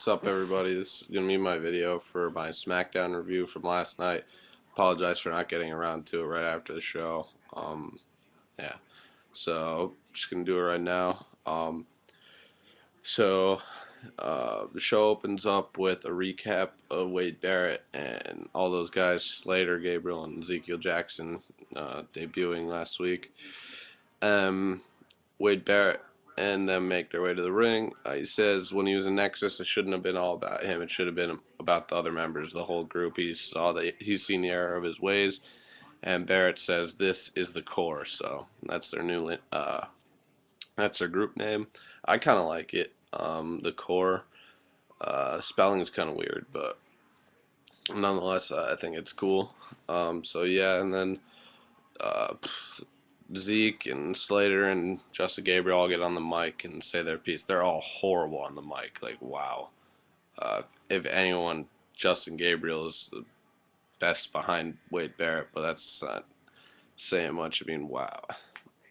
What's up, everybody? This is going to be my video for my SmackDown review from last night. Apologize for not getting around to it right after the show. Yeah, so just going to do it right now. The show opens up with a recap of Wade Barrett and all those guys, Slater, Gabriel, and Ezekiel Jackson, debuting last week. Wade Barrett and them make their way to the ring. He says when he was in Nexus, it shouldn't have been all about him. It should have been about the other members, the whole group. He's seen the error of his ways, and Barrett says this is the core. So that's their group name. I kind of like it. The core. Spelling is kind of weird, but nonetheless, I think it's cool. So yeah, and then uh, Zeke and Slater and Justin Gabriel all get on the mic and say their piece. They're all horrible on the mic. Like, wow. If anyone, Justin Gabriel is the best behind Wade Barrett, but that's not saying much. I mean, wow.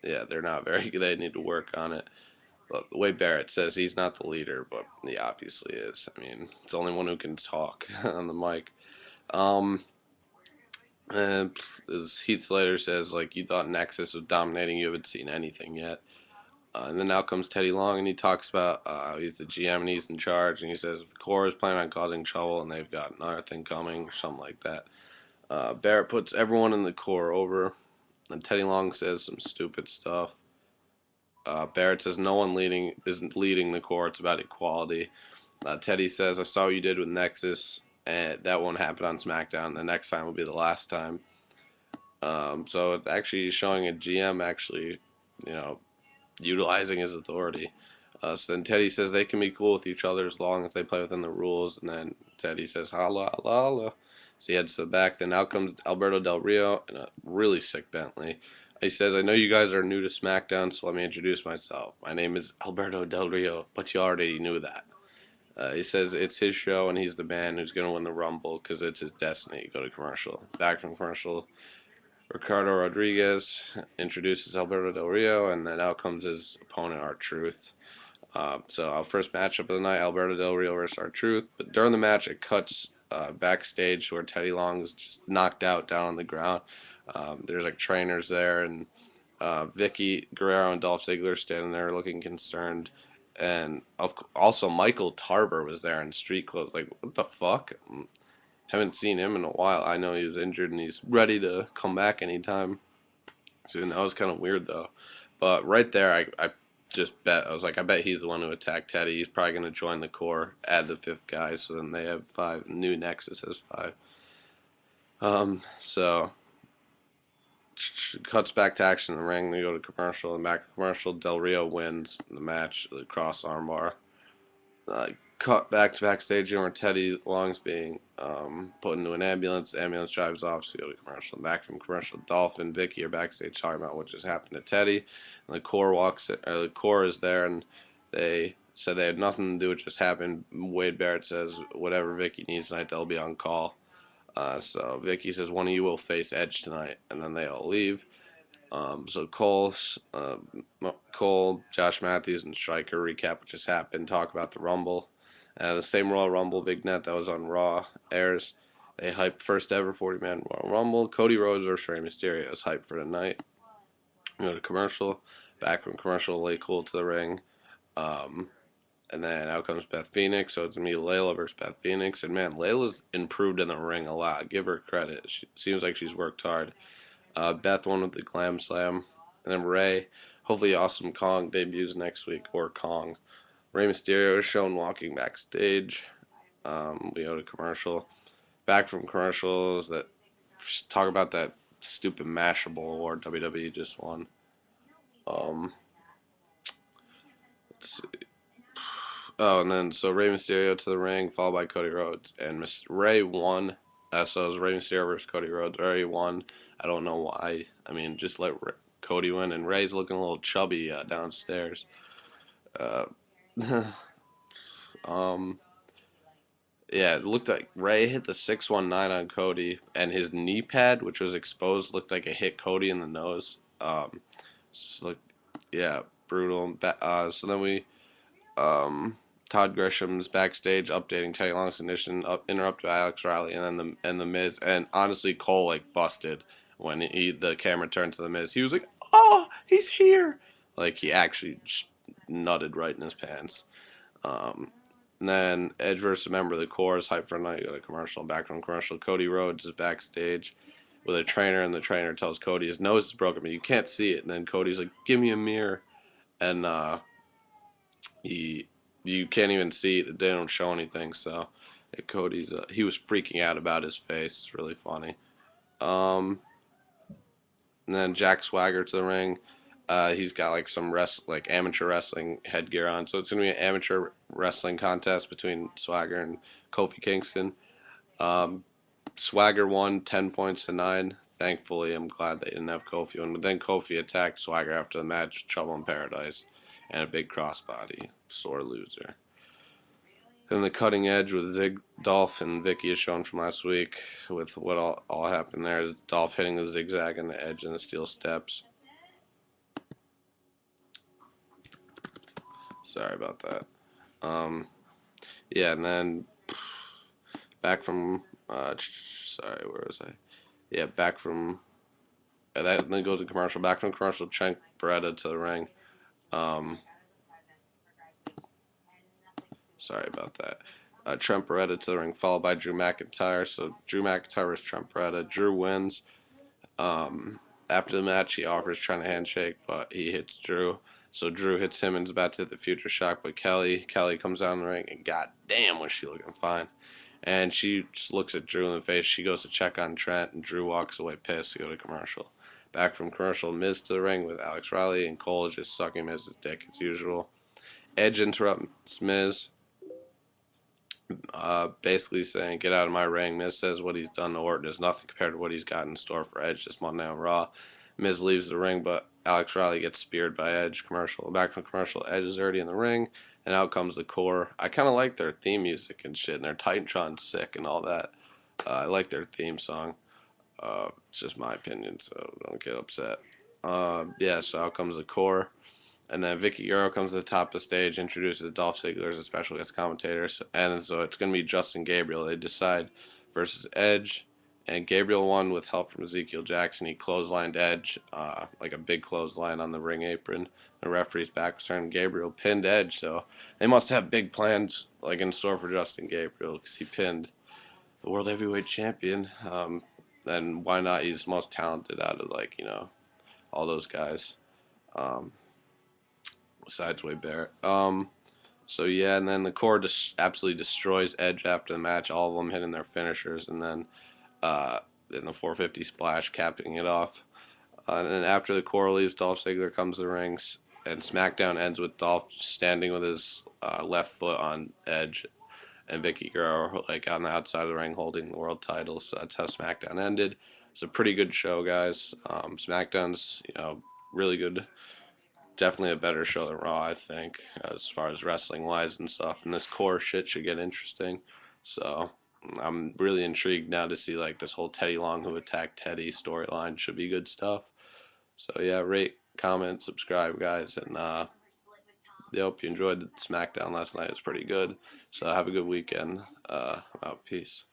Yeah, they're not very good. They need to work on it. But Wade Barrett says he's not the leader, but he obviously is. I mean, it's the only one who can talk on the mic. Um, and as Heath Slater says, like, you thought Nexus was dominating, you haven't seen anything yet. And then out comes Teddy Long, and he talks about he's the GM and he's in charge, and he says the core is planning on causing trouble, and they've got another thing coming, or something like that. Barrett puts everyone in the core over, and Teddy Long says some stupid stuff. Barrett says no one isn't leading the core, it's about equality. Teddy says, I saw what you did with Nexus, and that won't happen on SmackDown. The next time will be the last time. So it's actually showing a GM actually, you know, utilizing his authority. So then Teddy says they can be cool with each other as long as they play within the rules. And then Teddy says, holla, holla, holla. So he heads to the back. Then out comes Alberto Del Rio in a really sick Bentley. He says, I know you guys are new to SmackDown, so let me introduce myself. My name is Alberto Del Rio, but you already knew that. He says it's his show and he's the man who's going to win the Rumble because it's his destiny. Go to commercial. Back from commercial. Ricardo Rodriguez introduces Alberto Del Rio, and then out comes his opponent, R-Truth. So our first matchup of the night, Alberto Del Rio versus R-Truth. But during the match, it cuts backstage where Teddy Long is just knocked out down on the ground. There's like trainers there, and Vicky Guerrero and Dolph Ziggler standing there looking concerned. And also Michael Tarver was there in street clothes. Like, what the fuck? Haven't seen him in a while. I know he was injured and he's ready to come back anytime soon. That was kind of weird though. But right there, I just bet. I was like, I bet he's the one who attacked Teddy. He's probably going to join the core, add the fifth guy, so then they have five. New Nexus has five. So cuts back to action in the ring. They go to commercial, and back to commercial. Del Rio wins the match, the cross armbar. Cut back to backstage where Teddy Long's being put into an ambulance. The ambulance drives off, so we go to commercial. Back from commercial, Dolph and Vicky are backstage talking about what just happened to Teddy. And the core is there, and they said they had nothing to do with what just happened. Wade Barrett says whatever Vicky needs tonight, they'll be on call. So Vicky says one of you will face Edge tonight, and then they all leave. So Cole, Josh Matthews, and Stryker recap what just happened, talk about the Rumble. The same Royal Rumble vignette that was on Raw airs. They hype first ever 40-man Royal Rumble. Cody Rhodes versus Rey Mysterio is hyped for tonight. We go to commercial. Back from commercial, Lay Cool to the ring. And then out comes Beth Phoenix. So it's going to be Layla versus Beth Phoenix. And man, Layla's improved in the ring a lot. Give her credit. She seems like she's worked hard. Beth won with the Glam Slam. And then Ray, hopefully Awesome Kong debuts next week, or Kong. Rey Mysterio is shown walking backstage. We go to commercial. Back from commercials, that talk about that stupid Mashable award WWE just won. Let's see. Oh, and then so Rey Mysterio to the ring, followed by Cody Rhodes, and Ray won. So it was Rey Mysterio versus Cody Rhodes. Ray won. I don't know why. I mean, just let Cody win, and Ray's looking a little chubby downstairs. Uh, yeah, it looked like Ray hit the 619 on Cody, and his knee pad, which was exposed, looked like it hit Cody in the nose. Yeah, brutal. So then we Todd Grisham's backstage updating Teddy Long's condition, interrupted by Alex Riley, and then the Miz. And honestly, Cole like busted when the camera turned to the Miz. He was like, "Oh, he's here!" Like he actually just nutted right in his pants. Um, and then Edge versus a member of the Core is hyped for a night. Go to commercial. Back from commercial. Cody Rhodes is backstage with a trainer, and the trainer tells Cody his nose is broken, but you can't see it. And then Cody's like, "Give me a mirror," and he you can't even see it. They don't show anything. So Cody's he was freaking out about his face. It's really funny. Um, and then Jack Swagger to the ring. He's got like some like amateur wrestling headgear on. So it's gonna be an amateur wrestling contest between Swagger and Kofi Kingston. Um, Swagger won 10 points to 9. Thankfully, I'm glad they didn't have Kofi win. But then Kofi attacked Swagger after the match, Trouble in Paradise, and a big crossbody. Sore loser. Then the cutting edge with Dolph and Vicky is shown from last week. With what all happened there is Dolph hitting the zigzag and the edge and the steel steps. Sorry about that. Yeah, and then back from sorry, where was I? Yeah, back from that. Then goes to commercial. Back from commercial, Trent Beretta to the ring. Um, Sorry about that. Trent Beretta to the ring, followed by Drew McIntyre. So Drew McIntyre versus Trent Beretta. Drew wins. After the match, he offers Trent a handshake, but he hits Drew. So Drew hits him and is about to hit the Future Shock, but Kelly comes down the ring, and goddamn was she looking fine. And she just looks at Drew in the face. She goes to check on Trent, and Drew walks away pissed to go to commercial. Back from commercial, Miz to the ring with Alex Riley, and Cole is just sucking Miz's dick as usual. Edge interrupts Miz, basically saying, "Get out of my ring." Miz says what he's done to Orton is nothing compared to what he's got in store for Edge this Monday on Raw. Miz leaves the ring, but Alex Riley gets speared by Edge. Commercial. Back from commercial, Edge is already in the ring, and out comes the Core. I kind of like their theme music and shit, and their Titantron's sick and all that. I like their theme song. It's just my opinion, so don't get upset. Yeah, so out comes the Core. And then Vicky Guerrero comes to the top of the stage, introduces Dolph Ziggler as a special guest commentator. And so it's going to be Justin Gabriel. They decide versus Edge. And Gabriel won with help from Ezekiel Jackson. He clotheslined Edge, like a big clothesline on the ring apron. The referee's back was turned. Gabriel pinned Edge. So they must have big plans like in store for Justin Gabriel because he pinned the World Heavyweight Champion. And why not? He's the most talented out of all those guys. Besides Wade Barrett. So yeah, and then the Core just absolutely destroys Edge after the match. All of them hitting their finishers, and then in the 450 splash, capping it off. And then after the Core leaves, Dolph Ziggler comes to the rings, and SmackDown ends with Dolph standing with his left foot on Edge, and Vicky Guerrero like on the outside of the ring holding the world title. So that's how SmackDown ended. It's a pretty good show, guys. SmackDown's really good. Definitely a better show than Raw, I think, as far as wrestling wise and stuff. And this Core shit should get interesting. So I'm really intrigued now to see like this whole Teddy Long who attacked Teddy storyline. Should be good stuff. So yeah, rate, comment, subscribe, guys, and I hope you enjoyed the SmackDown last night. It was pretty good. So have a good weekend. Out. Peace.